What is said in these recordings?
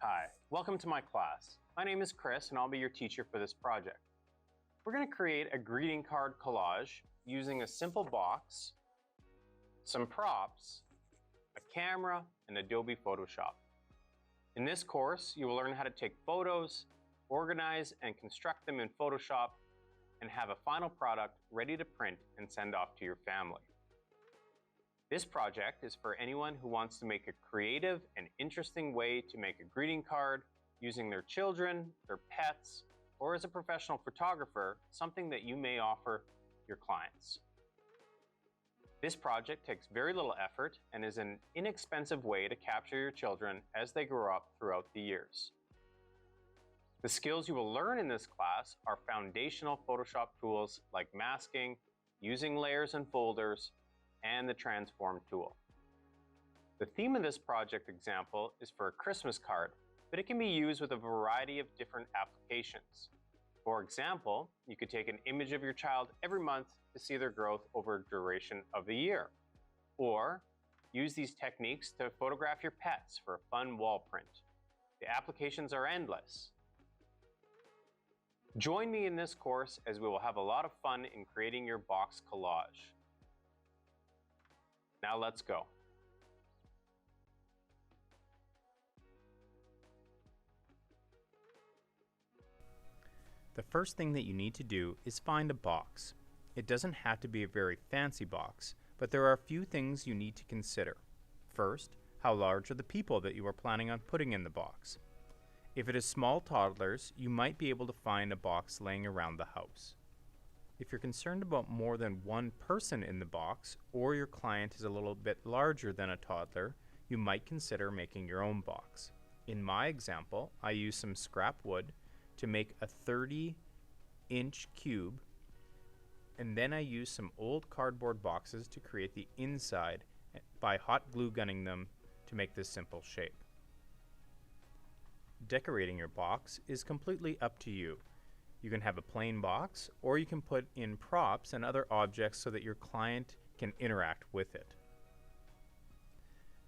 Hi, welcome to my class. My name is Chris and I'll be your teacher for this project. We're going to create a greeting card collage using a simple box, some props, a camera, and Adobe Photoshop. In this course, you will learn how to take photos, organize and construct them in Photoshop, and have a final product ready to print and send off to your family. This project is for anyone who wants to make a creative and interesting way to make a greeting card using their children, their pets, or as a professional photographer, something that you may offer your clients. This project takes very little effort and is an inexpensive way to capture your children as they grow up throughout the years. The skills you will learn in this class are foundational Photoshop tools like masking, using layers and folders, and the transform tool. The theme of this project example is for a Christmas card, but it can be used with a variety of different applications. For example, you could take an image of your child every month to see their growth over a duration of the year. Or use these techniques to photograph your pets for a fun wall print. The applications are endless. Join me in this course as we will have a lot of fun in creating your box collage. Now let's go. The first thing that you need to do is find a box. It doesn't have to be a very fancy box, but there are a few things you need to consider. First, how large are the people that you are planning on putting in the box? If it is small toddlers, you might be able to find a box laying around the house. If you're concerned about more than one person in the box, or your client is a little bit larger than a toddler, you might consider making your own box. In my example, I used some scrap wood to make a 30-inch cube, and then I used some old cardboard boxes to create the inside by hot glue gunning them to make this simple shape. Decorating your box is completely up to you. You can have a plain box, or you can put in props and other objects so that your client can interact with it.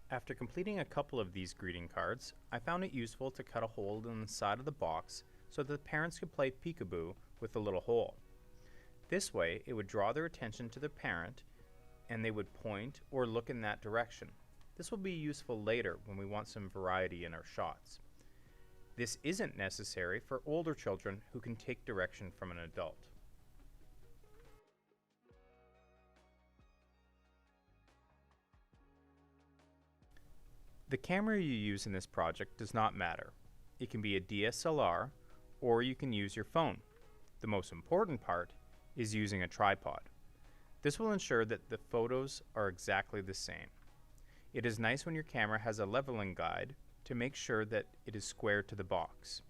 After completing a couple of these greeting cards, I found it useful to cut a hole in the side of the box so that the parents could play peekaboo with the little hole. This way, it would draw their attention to the parent and they would point or look in that direction. This will be useful later when we want some variety in our shots. This isn't necessary for older children who can take direction from an adult. The camera you use in this project does not matter. It can be a DSLR, or you can use your phone. The most important part is using a tripod. This will ensure that the photos are exactly the same. It is nice when your camera has a leveling guide to make sure that it is square to the box.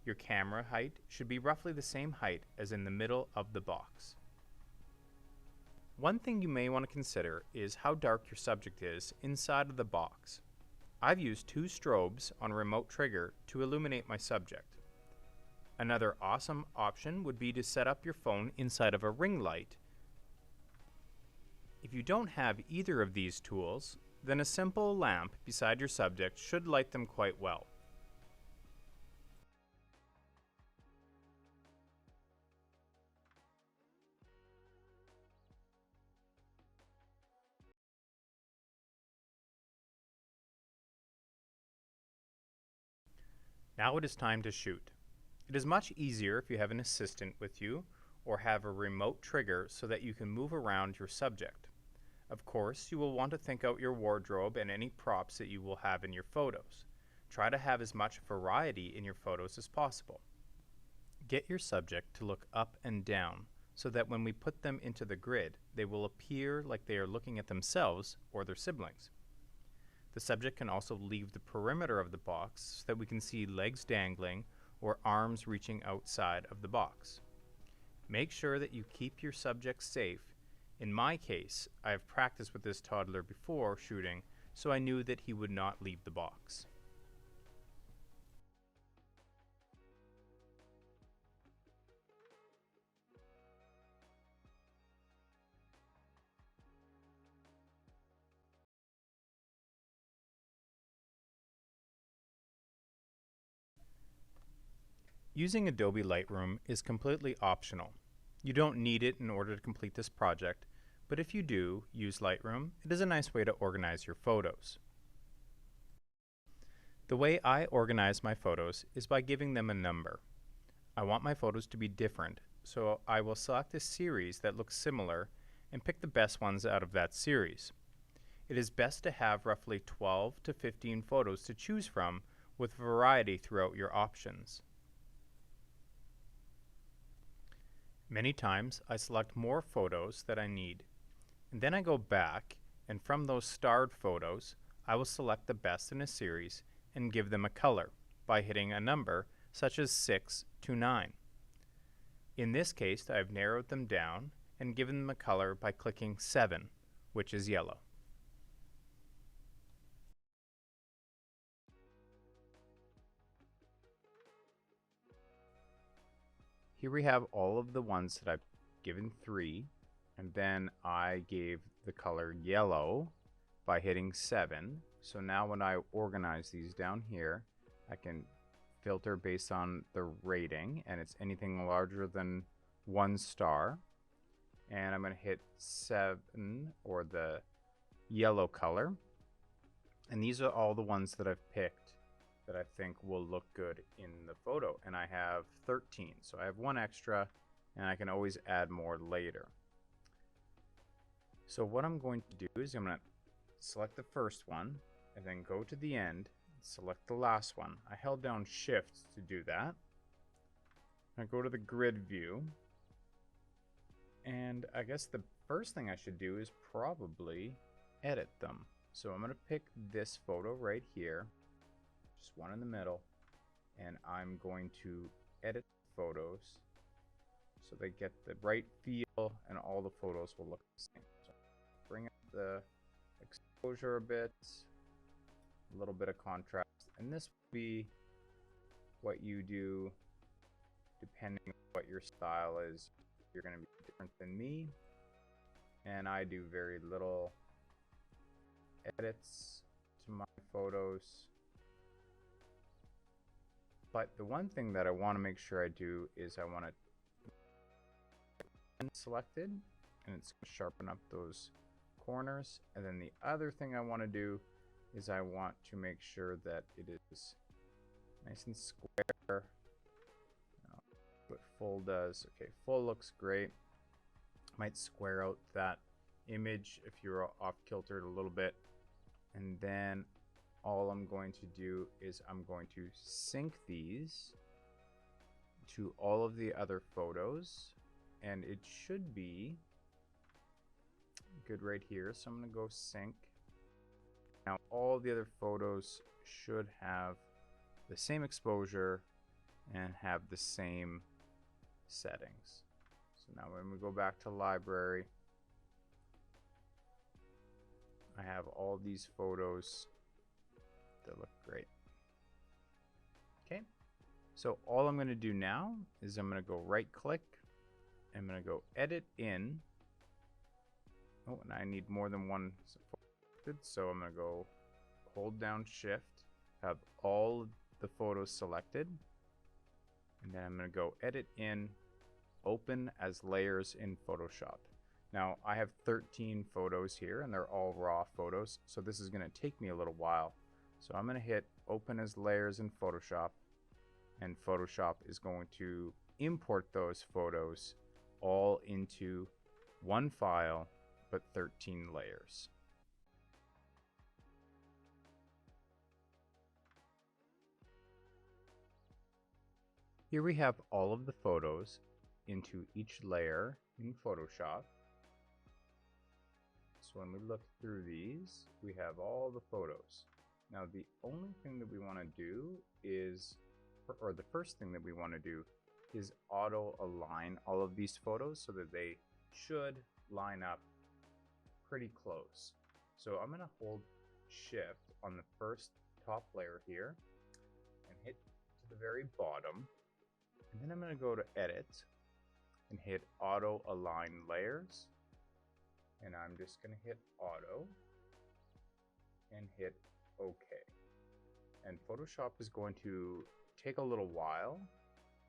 Your camera height should be roughly the same height as in the middle of the box. One thing you may want to consider is how dark your subject is inside of the box. I've used 2 strobes on a remote trigger to illuminate my subject. Another awesome option would be to set up your phone inside of a ring light. If you don't have either of these tools, then a simple lamp beside your subject should light them quite well. Now it is time to shoot. It is much easier if you have an assistant with you or have a remote trigger so that you can move around your subject. Of course, you will want to think out your wardrobe and any props that you will have in your photos. Try to have as much variety in your photos as possible. Get your subject to look up and down so that when we put them into the grid, they will appear like they are looking at themselves or their siblings. The subject can also leave the perimeter of the box so that we can see legs dangling or arms reaching outside of the box. Make sure that you keep your subject safe. In my case, I have practiced with this toddler before shooting, so I knew that he would not leave the box. Using Adobe Lightroom is completely optional. You don't need it in order to complete this project, but if you do use Lightroom, it is a nice way to organize your photos. The way I organize my photos is by giving them a number. I want my photos to be different, so I will select a series that looks similar and pick the best ones out of that series. It is best to have roughly 12 to 15 photos to choose from with variety throughout your options. Many times I select more photos that I need, and then I go back, and from those starred photos I will select the best in a series and give them a color by hitting a number such as 6 to 9. In this case, I have narrowed them down and given them a color by clicking 7, which is yellow. Here we have all of the ones that I've given 3, and then I gave the color yellow by hitting 7. So now when I organize these down here, I can filter based on the rating, and it's anything larger than 1 star. And I'm going to hit 7, or the yellow color. And these are all the ones that I've picked that I think will look good in the photo. And I have 13, so I have 1 extra, and I can always add more later. So what I'm going to do is I'm going to select the first one, and then go to the end, select the last one. I held down Shift to do that. I go to the grid view, and I guess the first thing I should do is probably edit them. So I'm going to pick this photo right here, just one in the middle, and I'm going to edit photos so they get the right feel and all the photos will look the same. So bring up the exposure a bit, a little bit of contrast, and this will be what you do depending on what your style is. You're going to be different than me, and I do very little edits to my photos. But the one thing that I want to make sure I do is I want to selected, and it's going to sharpen up those corners. And then the other thing I want to do is I want to make sure that it is nice and square. What full does. Okay, full looks great. Might square out that image if you're off kiltered a little bit. And then all I'm going to do is I'm going to sync these to all of the other photos, and it should be good right here. So I'm going to go sync. Now all the other photos should have the same exposure and have the same settings. So now when we go back to library, I have all these photos that look great. Okay, so all I'm going to do now is I'm going to go right click, I'm going to go edit in. Oh, and I need more than one selected, so I'm going to go hold down Shift, have all the photos selected, and then I'm going to go edit in, open as layers in Photoshop. Now I have 13 photos here and they're all raw photos, so this is going to take me a little while. So I'm going to hit open as layers in Photoshop, and Photoshop is going to import those photos all into one file but 13 layers. Here we have all of the photos into each layer in Photoshop. So when we look through these, we have all the photos. Now the only thing that we want to do is, or the first thing that we want to do is auto align all of these photos so that they should line up pretty close. So I'm going to hold Shift on the first top layer here and hit to the very bottom. And then I'm going to go to Edit and hit Auto Align Layers. And I'm just going to hit Auto and hit OK. And Photoshop is going to take a little while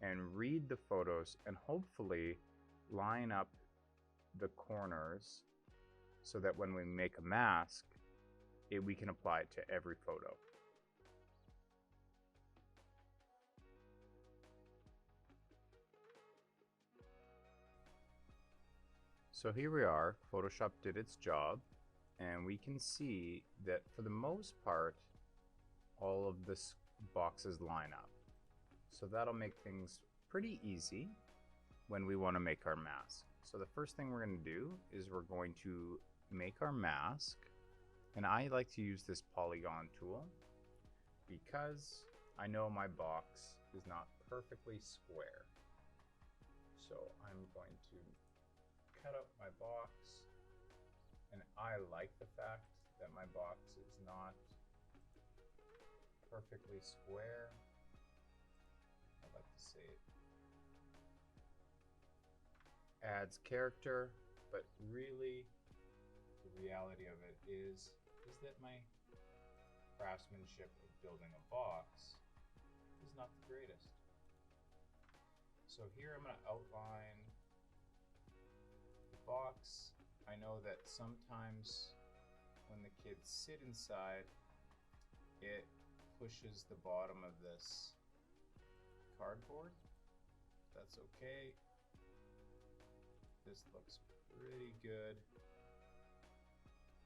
and read the photos and hopefully line up the corners so that when we make a mask, we can apply it to every photo. So here we are, Photoshop did its job, and we can see that for the most part, all of the boxes line up. So that'll make things pretty easy when we want to make our mask. So the first thing we're going to do is we're going to make our mask, and I like to use this polygon tool because I know my box is not perfectly square. So I'm going to cut up my box, and I like the fact that my box is not perfectly square. I like to say it adds character, but really the reality of it is that my craftsmanship of building a box is not the greatest. So here I'm going to outline the box. I know that sometimes when the kids sit inside, it pushes the bottom of this cardboard. That's okay. This looks pretty good.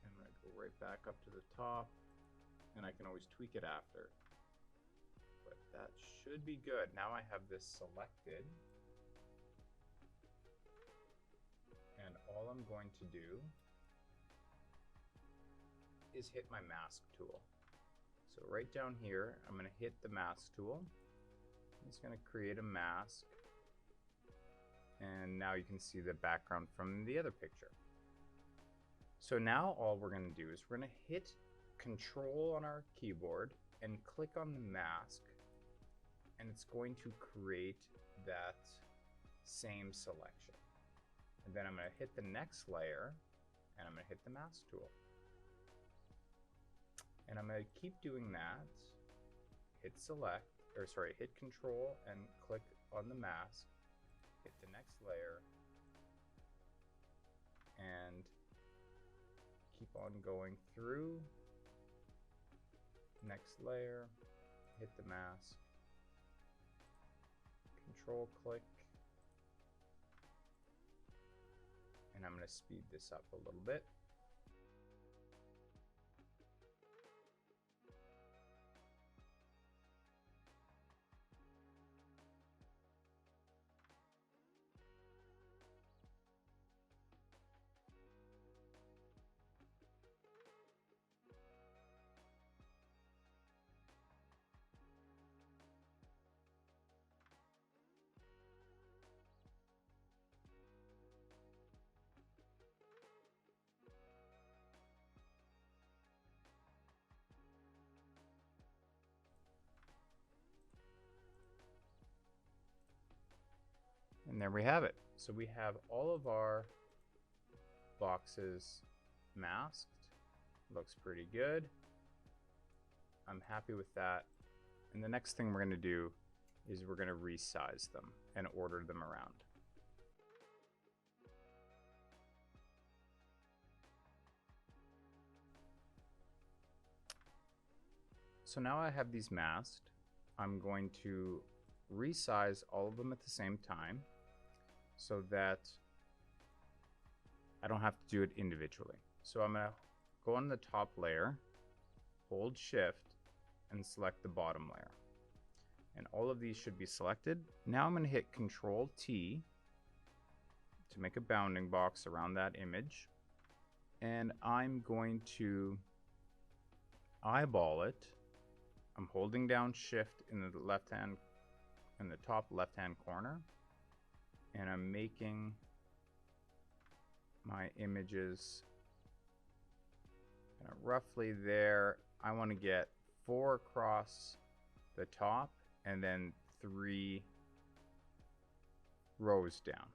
I'm going to go right back up to the top, and I can always tweak it after. But that should be good. Now I have this selected, and all I'm going to do is hit my mask tool. So right down here, I'm going to hit the mask tool. It's going to create a mask. And now you can see the background from the other picture. So now all we're going to do is we're going to hit Control on our keyboard and click on the mask, and it's going to create that same selection. And then I'm going to hit the next layer, and I'm going to hit the mask tool. And I'm going to keep doing that. Hit Control and click on the mask. Hit the next layer and keep on going through. Next layer, hit the mask, Control click, and I'm going to speed this up a little bit. And there we have it. So we have all of our boxes masked. Looks pretty good. I'm happy with that. And the next thing we're going to do is we're going to resize them and order them around. So now I have these masked. I'm going to resize all of them at the same time so that I don't have to do it individually. So I'm going to go on the top layer, hold Shift, and select the bottom layer. And all of these should be selected. Now I'm going to hit Control T to make a bounding box around that image. And I'm going to eyeball it. I'm holding down Shift in the top left-hand corner, and I'm making my images kind of roughly there. I want to get 4 across the top and then 3 rows down.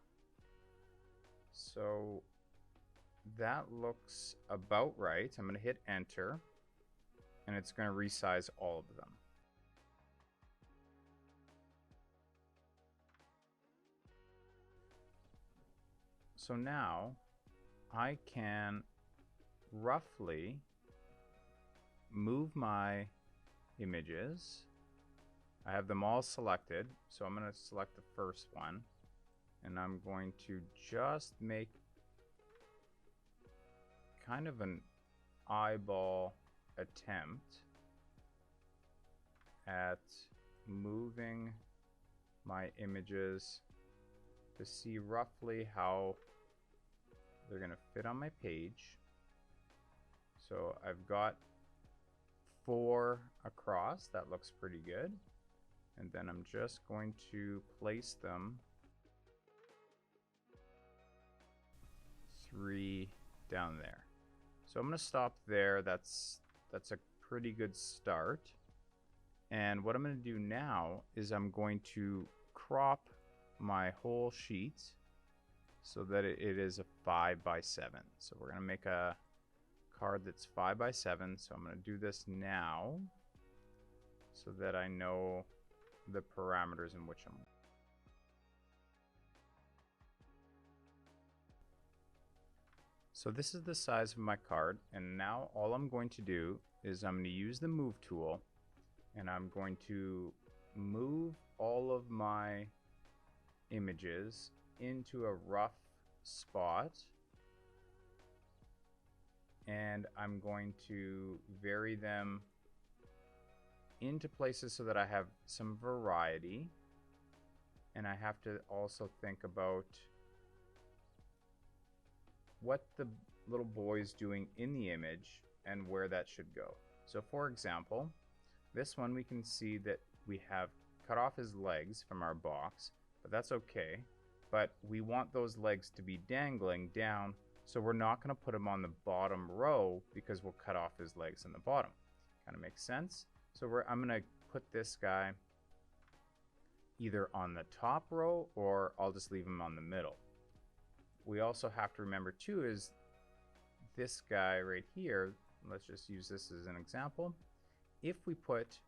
So that looks about right. I'm going to hit Enter, and it's going to resize all of them. So now I can roughly move my images. I have them all selected, so I'm going to select the first one, and I'm going to just make kind of an eyeball attempt at moving my images to see roughly how they're going to fit on my page. So I've got 4 across. That looks pretty good. And then I'm just going to place them 3 down there. So I'm going to stop there. That's a pretty good start. And what I'm going to do now is I'm going to crop my whole sheet so that it is a 5x7. So we're going to make a card that's 5x7. So I'm going to do this now so that I know the parameters in which I'm. So this is the size of my card, and now all I'm going to do is I'm going to use the move tool, and I'm going to move all of my images into a rough spot, and I'm going to vary them into places so that I have some variety. And I have to also think about what the little boy is doing in the image and where that should go. So for example, this one we can see that we have cut off his legs from our box, but that's okay. But we want those legs to be dangling down, so we're not going to put him on the bottom row because we'll cut off his legs in the bottom. Kind of makes sense? So I'm going to put this guy either on the top row, or I'll just leave him on the middle. We also have to remember too is this guy right here, let's just use this as an example. If we put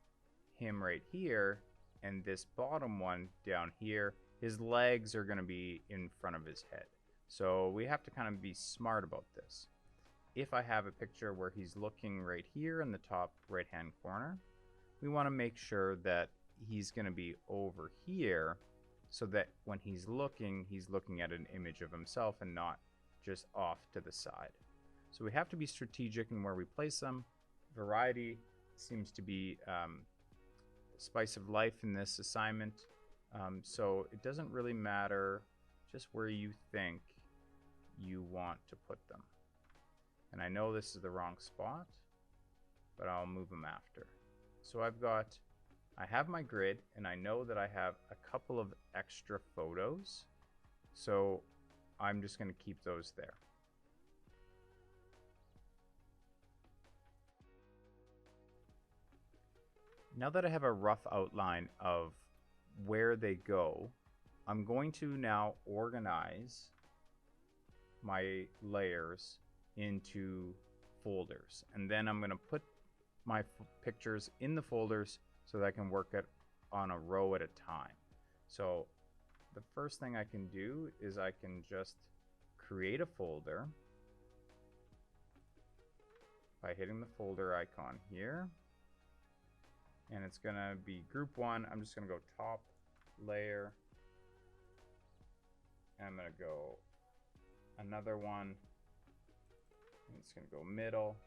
him right here and this bottom one down here, his legs are going to be in front of his head. So we have to kind of be smart about this. If I have a picture where he's looking right here in the top right hand corner, we want to make sure that he's going to be over here, so that when he's looking at an image of himself and not just off to the side. So we have to be strategic in where we place them. Variety seems to be the spice of life in this assignment. So it doesn't really matter just where you think you want to put them. And I know this is the wrong spot, but I'll move them after. So I have my grid, and I know that I have a couple of extra photos, so I'm just going to keep those there. Now that I have a rough outline of where they go, I'm going to now organize my layers into folders, and then I'm going to put my pictures in the folders so that I can work it on a row at a time. So the first thing I can do is I can just create a folder by hitting the folder icon here. And it's going to be group 1. I'm just going to go top layer. And I'm going to go another one. And it's going to go middle.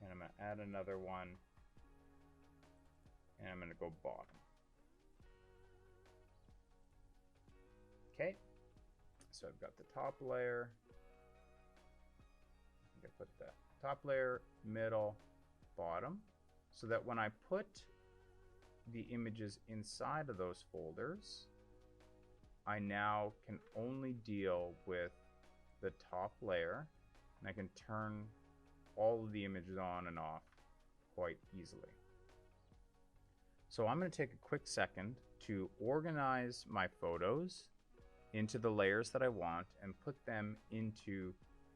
And I'm going to add another one. And I'm going to go bottom. Okay, so I've got the top layer. I'm going to put the top layer, middle, bottom, so that when I put the images inside of those folders, I now can only deal with the top layer, and I can turn all of the images on and off quite easily. So I'm going to take a quick second to organize my photos into the layers that I want and put them into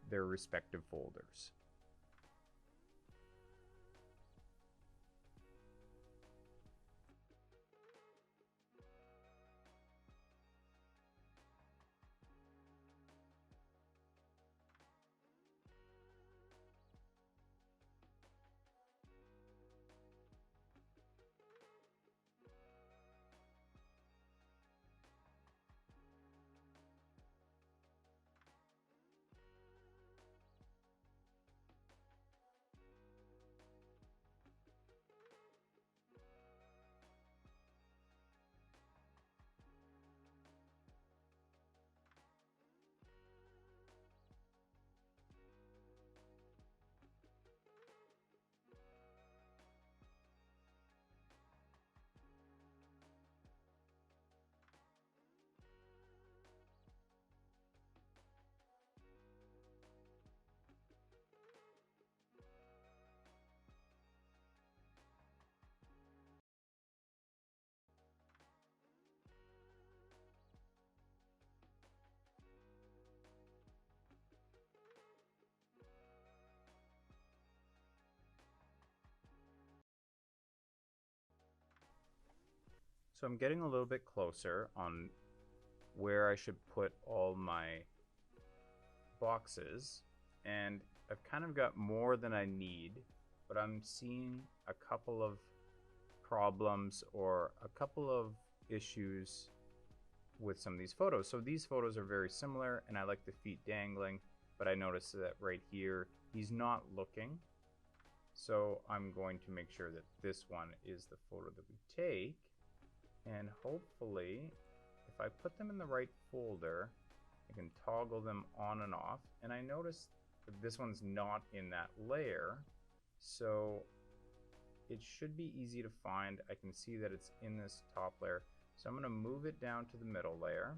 their respective folders. So I'm getting a little bit closer on where I should put all my boxes, and I've kind of got more than I need, but I'm seeing a couple of problems or a couple of issues with some of these photos. So these photos are very similar, and I like the feet dangling, but I noticed that right here he's not looking. So I'm going to make sure that this one is the photo that we take, and hopefully if I put them in the right folder I can toggle them on and off. And I noticed that this one's not in that layer, so it should be easy to find. I can see that it's in this top layer, so I'm going to move it down to the middle layer,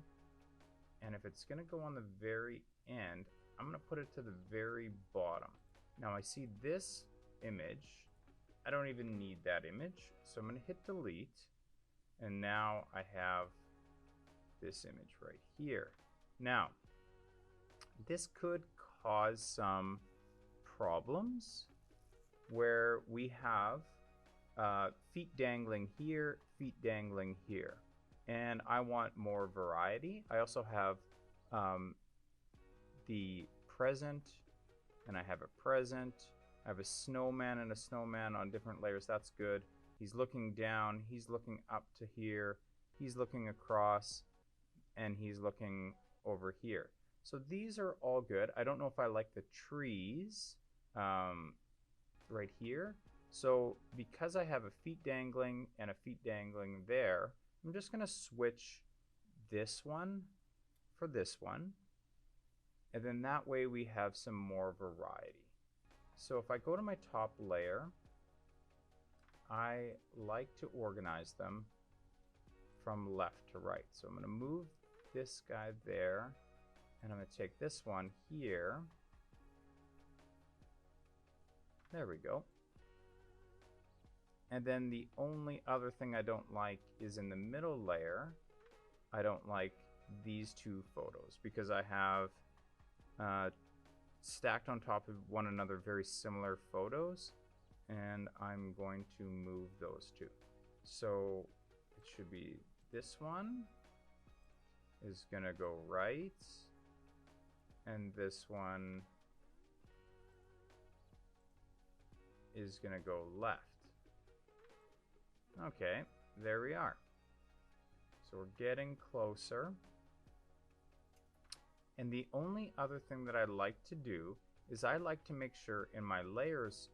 and if it's going to go on the very end, I'm going to put it to the very bottom. Now I see this image, I don't even need that image, so I'm going to hit delete, and now I have this image right here. Now this could cause some problems where we have feet dangling here, feet dangling here, and I want more variety. I also have the present, and I have a present. I have a snowman and a snowman on different layers. That's good. He's looking down, he's looking up to here, he's looking across, and he's looking over here. So these are all good. I don't know if I like the trees right here. So because I have a feet dangling and a feet dangling there, I'm just going to switch this one for this one. And then that way we have some more variety. So if I go to my top layer, I like to organize them from left to right. So I'm going to move this guy there, and I'm going to take this one here. There we go. And then the only other thing I don't like is in the middle layer. I don't like these two photos because I have stacked on top of one another very similar photos, and I'm going to move those two. So it should be this one is going to go right, and this one is going to go left. Okay, there we are. So we're getting closer. And the only other thing that I like to do is I like to make sure in my layers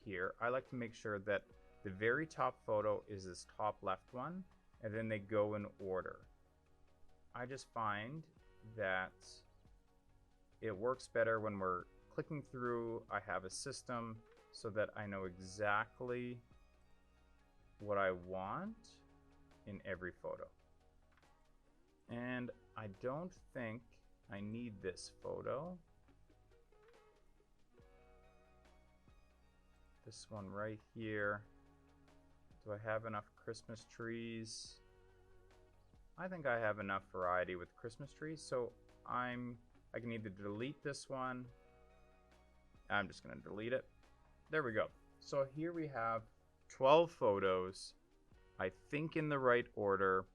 here, I like to make sure that the very top photo is this top left one, and then they go in order. I just find that it works better when we're clicking through. I have a system so that I know exactly what I want in every photo. And I don't think I need this photo. This one right here. Do I have enough Christmas trees? I think I have enough variety with Christmas trees, so I can either delete this one. I'm just going to delete it. There we go. So here we have 12 photos, I think in the right order.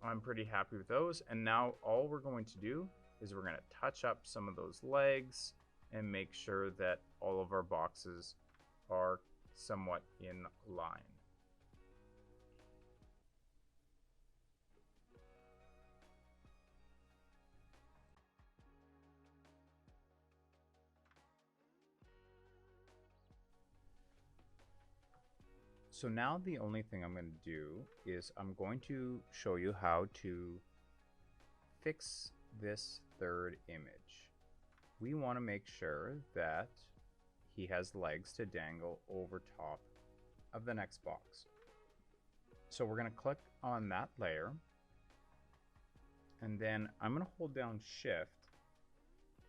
I'm pretty happy with those. And now all we're going to do is we're going to touch up some of those legs and make sure that all of our boxes are somewhat in line. So now the only thing I'm going to do is I'm going to show you how to fix this third image. We want to make sure that he has legs to dangle over top of the next box. So we're going to click on that layer, and then I'm going to hold down Shift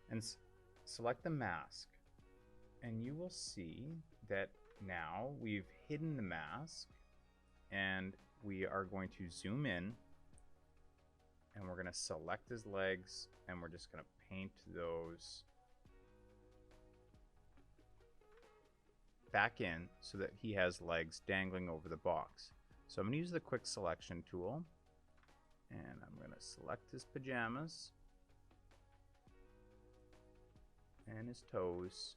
and select the mask, and you will see that now we've hidden the mask, and we are going to zoom in, and we're going to select his legs, and we're just going to paint those back in so that he has legs dangling over the box. So I'm going to use the quick selection tool, and I'm going to select his pajamas and his toes.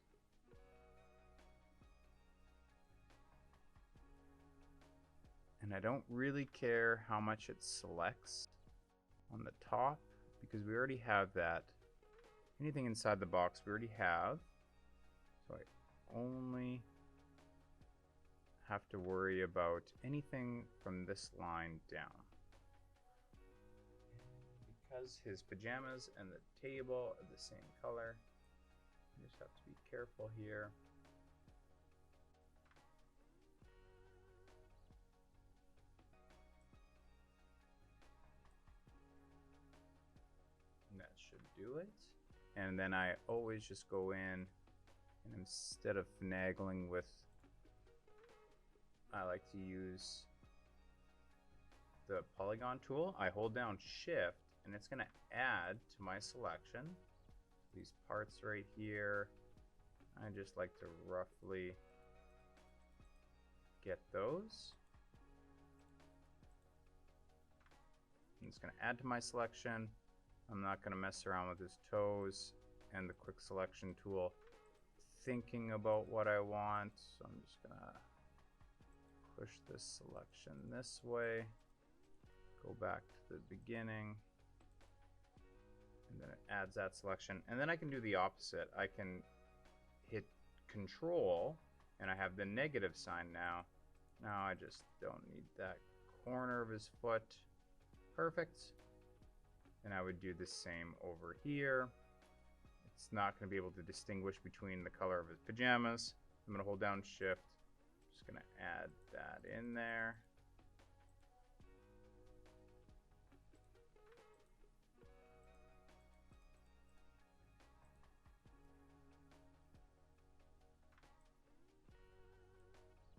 And I don't really care how much it selects on the top because we already have that. Anything inside the box we already have. So I only have to worry about anything from this line down. Because his pajamas and the table are the same color, you just have to be careful here. And that should do it. And then I always just go in and instead of finagling with, I like to use the polygon tool. I hold down shift and it's going to add to my selection. These parts right here, I just like to roughly get those. And it's going to add to my selection. I'm not going to mess around with his toes and the quick selection tool thinking about what I want. So I'm just going to push this selection this way, go back to the beginning, and then it adds that selection. And then I can do the opposite. I can hit Control, and I have the negative sign now. Now I just don't need that corner of his foot. Perfect. And I would do the same over here. It's not going to be able to distinguish between the color of his pajamas. I'm going to hold down shift. Just going to add that in there.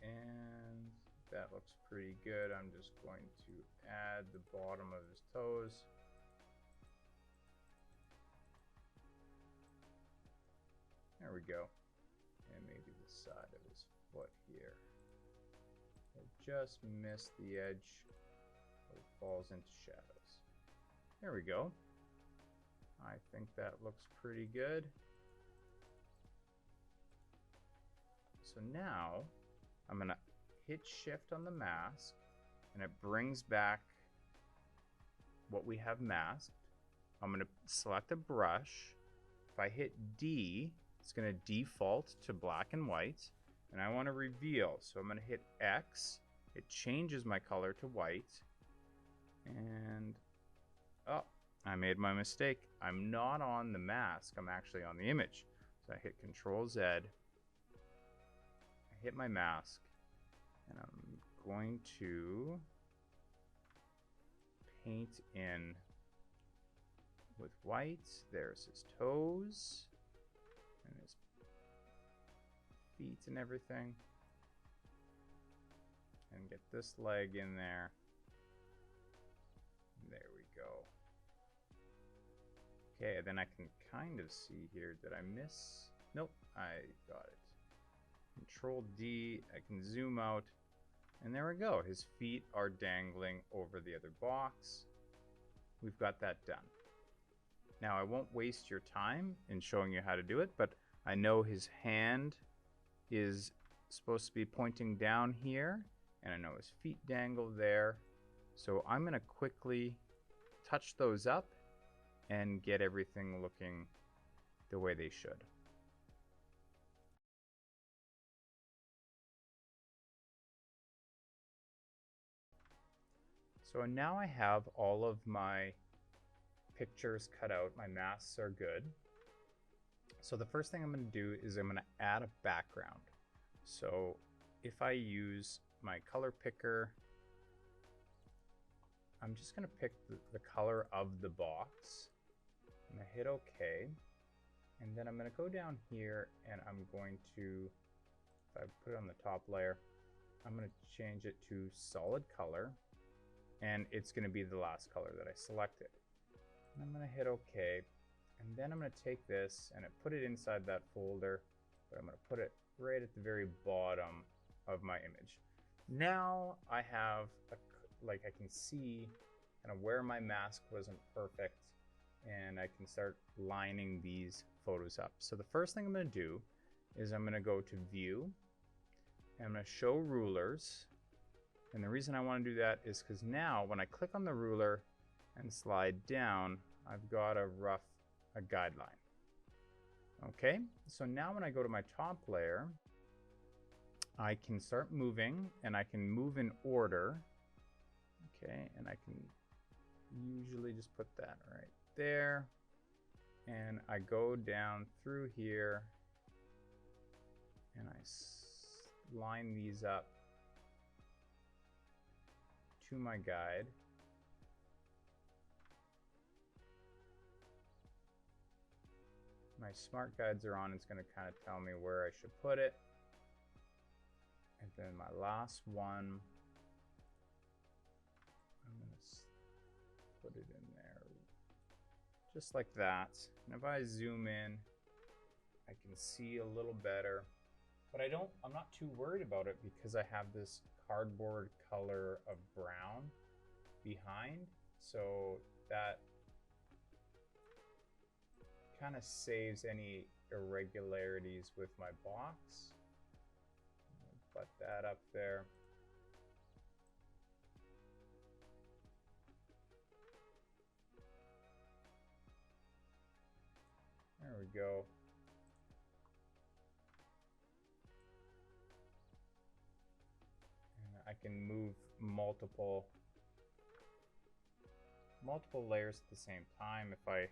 And that looks pretty good. I'm just going to add the bottom of his toes. There we go. And maybe the side of his foot here. I just missed the edge where it falls into shadows. There we go. I think that looks pretty good. So now I'm going to hit shift on the mask and it brings back what we have masked. I'm going to select a brush. If I hit D, it's going to default to black and white, and I want to reveal. So I'm going to hit X. It changes my color to white. And, oh, I made my mistake. I'm not on the mask. I'm actually on the image. So I hit Control Z. I hit my mask, and I'm going to paint in with white. There's his toes and his feet and everything. And get this leg in there. There we go. Okay, then I can kind of see here. Did I miss? Nope, I got it. Control D, I can zoom out. And there we go. His feet are dangling over the other box. We've got that done. Now I won't waste your time in showing you how to do it, but I know his hand is supposed to be pointing down here, and I know his feet dangle there. So I'm going to quickly touch those up and get everything looking the way they should. So now I have all of my pictures cut out. My masks are good. So the first thing I'm going to do is I'm going to add a background. So if I use my color picker, I'm just going to pick the color of the box. I'm going to hit OK. And then I'm going to go down here and I'm going to, if I put it on the top layer, I'm going to change it to solid color. And it's going to be the last color that I selected. And I'm going to hit OK. And then I'm going to take this and put it inside that folder, but I'm going to put it right at the very bottom of my image. Now I have, like I can see kind of where my mask wasn't perfect, and I can start lining these photos up. So the first thing I'm going to do is I'm going to go to View, and I'm going to show rulers. And the reason I want to do that is because now when I click on the ruler and slide down, I've got a guideline. Okay, so now when I go to my top layer, I can start moving, and I can move in order. Okay, and I can usually just put that right there. And I go down through here, and I line these up to my guide. My smart guides are on. It's going to kind of tell me where I should put it. And then my last one, I'm going to put it in there just like that. And if I zoom in, I can see a little better. But I'm not too worried about it because I have this cardboard color of brown behind. So that kind of saves any irregularities with my box. Put that up there. There we go. And I can move multiple layers at the same time if I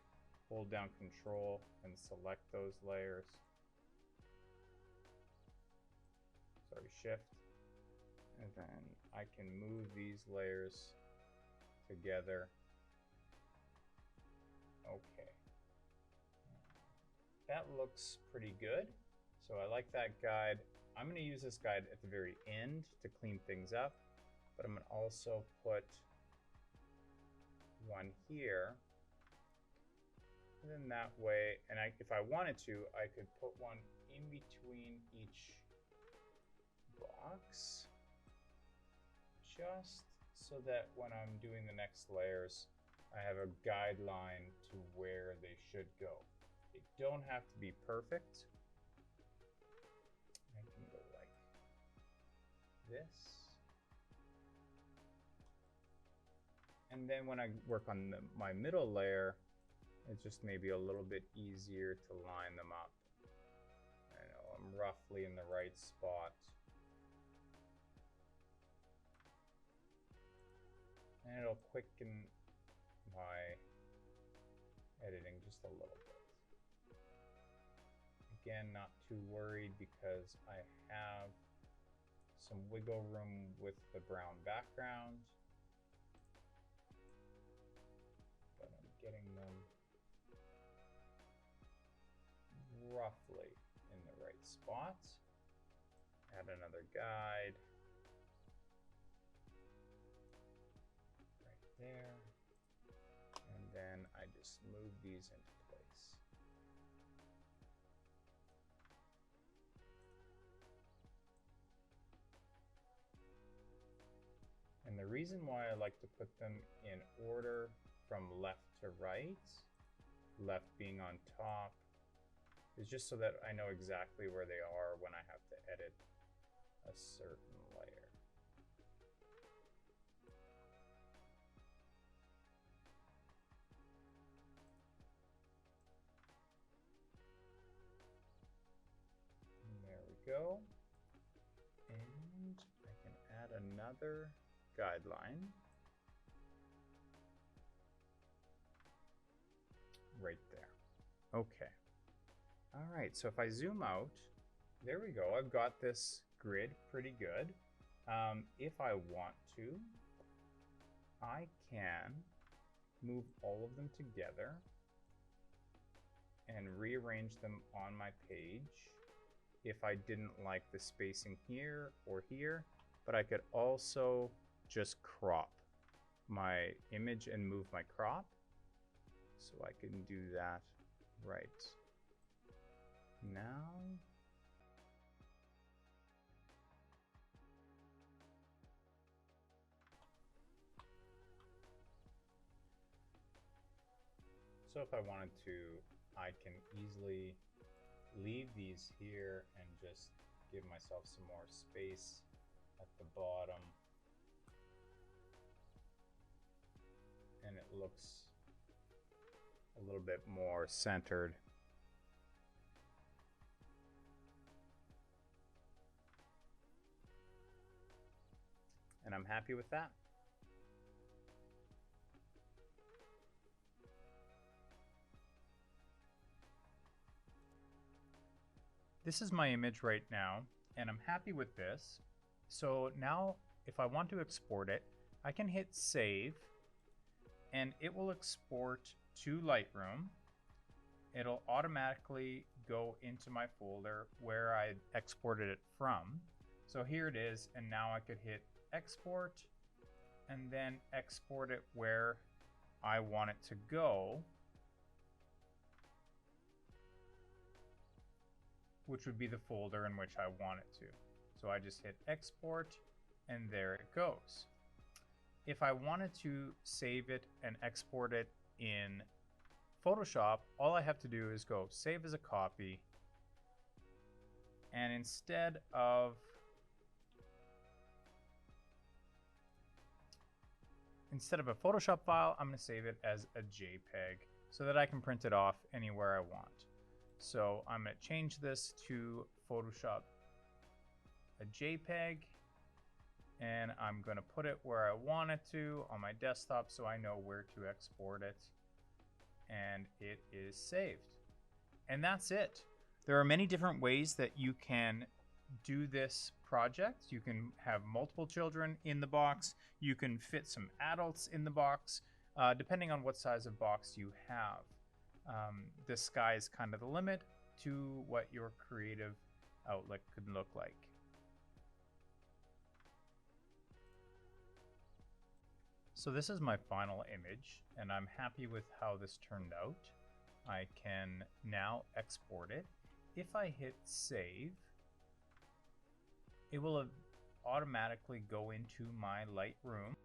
hold down Control and select those layers. Sorry, Shift. And then I can move these layers together. Okay. That looks pretty good. So I like that guide. I'm going to use this guide at the very end to clean things up, but I'm going to also put one here. And then that way, and if I wanted to, I could put one in between each box, just so that when I'm doing the next layers, I have a guideline to where they should go. They don't have to be perfect. I can go like this. And then when I work on my middle layer, it's just maybe a little bit easier to line them up. I know I'm roughly in the right spot. And it'll quicken my editing just a little bit. Again, not too worried because I have some wiggle room with the brown background. But I'm getting them roughly in the right spot. Add another guide. Right there. And then I just move these into place. And the reason why I like to put them in order from left to right, left being on top, is just so that I know exactly where they are when I have to edit a certain layer. And there we go. And I can add another guideline right there. Okay. All right, so if I zoom out, there we go. I've got this grid pretty good. If I want to, I can move all of them together and rearrange them on my page if I didn't like the spacing here or here, but I could also just crop my image and move my crop. So I can do that right now. So if I wanted to, I can easily leave these here and just give myself some more space at the bottom. And it looks a little bit more centered. And I'm happy with that. This is my image right now, and I'm happy with this. So now if I want to export it, I can hit save, and it will export to Lightroom. It'll automatically go into my folder where I exported it from. So here it is, and now I could hit export and then export it where I want it to go, which would be the folder in which I want it to. So I just hit export and there it goes. If I wanted to save it and export it in Photoshop, all I have to do is go save as a copy, and instead of a Photoshop file, I'm going to save it as a JPEG so that I can print it off anywhere I want. So I'm going to change this to Photoshop a JPEG, and I'm going to put it where I want it to on my desktop so I know where to export it, and it is saved. And that's it. There are many different ways that you can do this project. You can have multiple children in the box. You can fit some adults in the box, depending on what size of box you have. The sky is kind of the limit to what your creative outlet could look like. So this is my final image, and I'm happy with how this turned out. I can now export it. If I hit save, it will automatically go into my Lightroom.